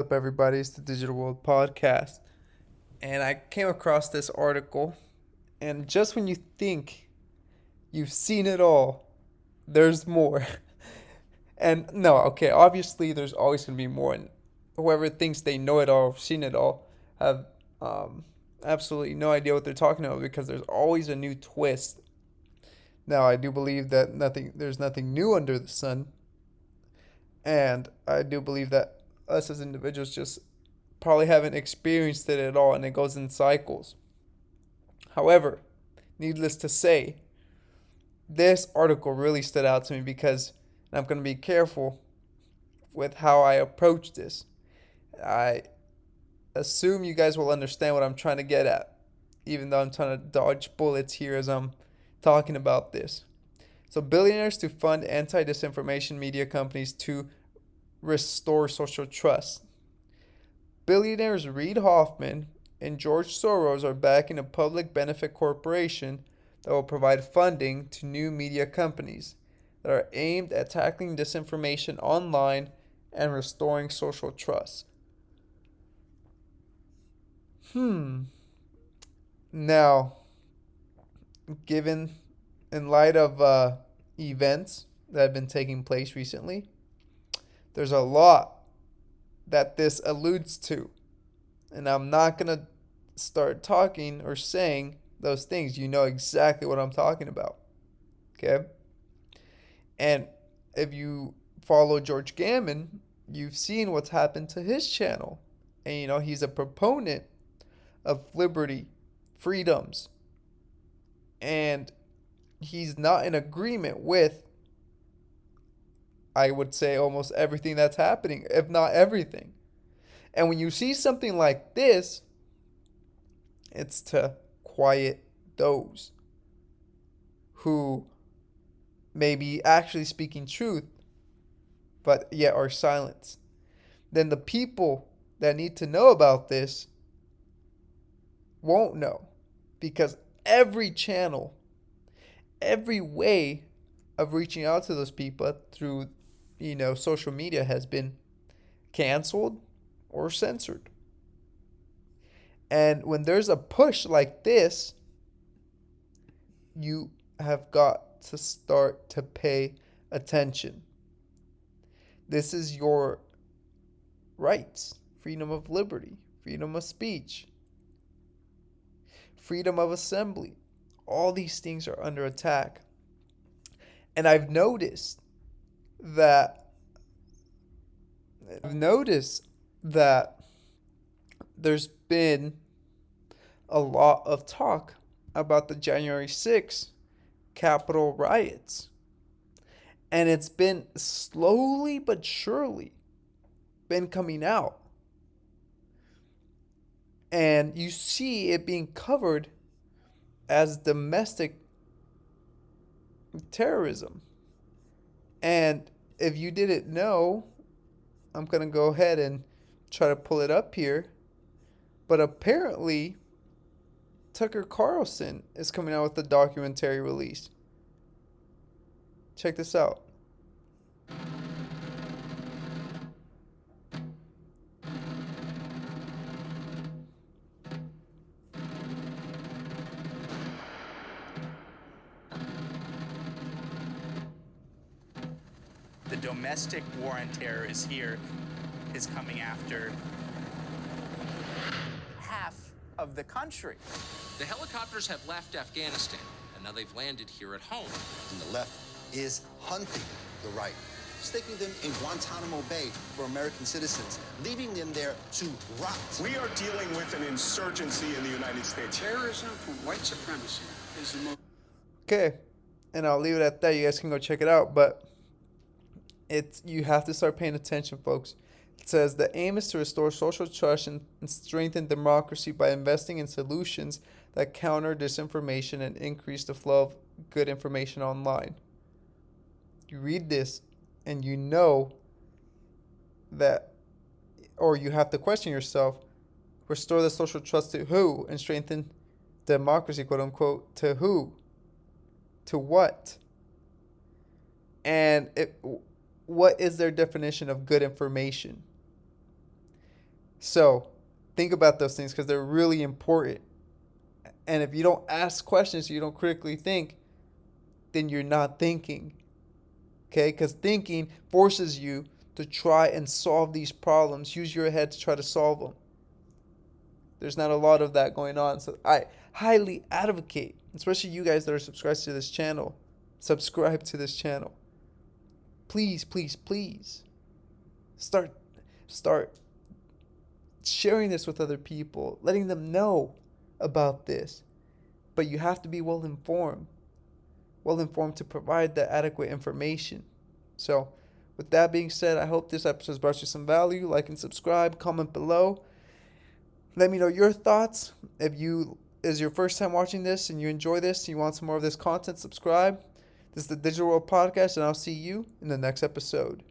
Up, everybody? It's the Digital World Podcast, and I came across this article. And just when you think you've seen it all, there's more. And no, okay, obviously, there's always going to be more. And whoever thinks they know it all, seen it all, have absolutely no idea what they're talking about because there's always a new twist. Now, I do believe that there's nothing new under the sun, and I do believe that us as individuals just probably haven't experienced it at all, and it goes in cycles. However, needless to say, this article really stood out to me because, and I'm going to be careful with how I approach this. I assume you guys will understand what I'm trying to get at, even though I'm trying to dodge bullets here as I'm talking about this. So, billionaires to fund anti disinformation media companies to restore social trust. Billionaires Reid Hoffman and George Soros are backing a public benefit corporation that will provide funding to new media companies that are aimed at tackling disinformation online and restoring social trust. Now, given in light of events that have been taking place recently, there's a lot that this alludes to. And I'm not going to start talking or saying those things. You know exactly what I'm talking about. Okay? And if you follow George Gammon, you've seen what's happened to his channel. And he's a proponent of liberty, freedoms. And he's not in agreement with, I would say, almost everything that's happening, if not everything. And when you see something like this, it's to quiet those who may be actually speaking truth, but yet are silenced. Then the people that need to know about this won't know because every channel, every way of reaching out to those people through, social media has been canceled or censored. And when there's a push like this, you have got to start to pay attention. This is your rights: freedom of liberty, freedom of speech, freedom of assembly. All these things are under attack. And that I've noticed that there's been a lot of talk about the January 6th Capitol riots. And it's been slowly but surely been coming out. And you see it being covered as domestic terrorism. And if you didn't know, I'm going to go ahead and try to pull it up here. But apparently, Tucker Carlson is coming out with a documentary release. Check this out. The domestic war on terror is here, is coming after half of the country. The helicopters have left Afghanistan, and now they've landed here at home. And the left is hunting the right, sticking them in Guantanamo Bay for American citizens, leaving them there to rot. We are dealing with an insurgency in the United States. Terrorism from white supremacy is the most... Okay, and I'll leave it at that. You guys can go check it out, but you have to start paying attention, folks. It says the aim is to restore social trust and strengthen democracy by investing in solutions that counter disinformation and increase the flow of good information online. You read this and you know that, or you have to question yourself, restore the social trust to who and strengthen democracy, quote unquote, to who? To what? And what is their definition of good information? So think about those things because they're really important. And if you don't ask questions, you don't critically think, then you're not thinking. Okay? Because thinking forces you to try and solve these problems. Use your head to try to solve them. There's not a lot of that going on. So I highly advocate, especially you guys that are subscribed to this channel, subscribe to this channel. Please, please, please. Start sharing this with other people, letting them know about this. But you have to be well informed to provide the adequate information. So, with that being said, I hope this episode has brought you some value. Like and subscribe, comment below. Let me know your thoughts. If you is your first time watching this and you enjoy this and you want some more of this content, subscribe. This is the Digital World Podcast, and I'll see you in the next episode.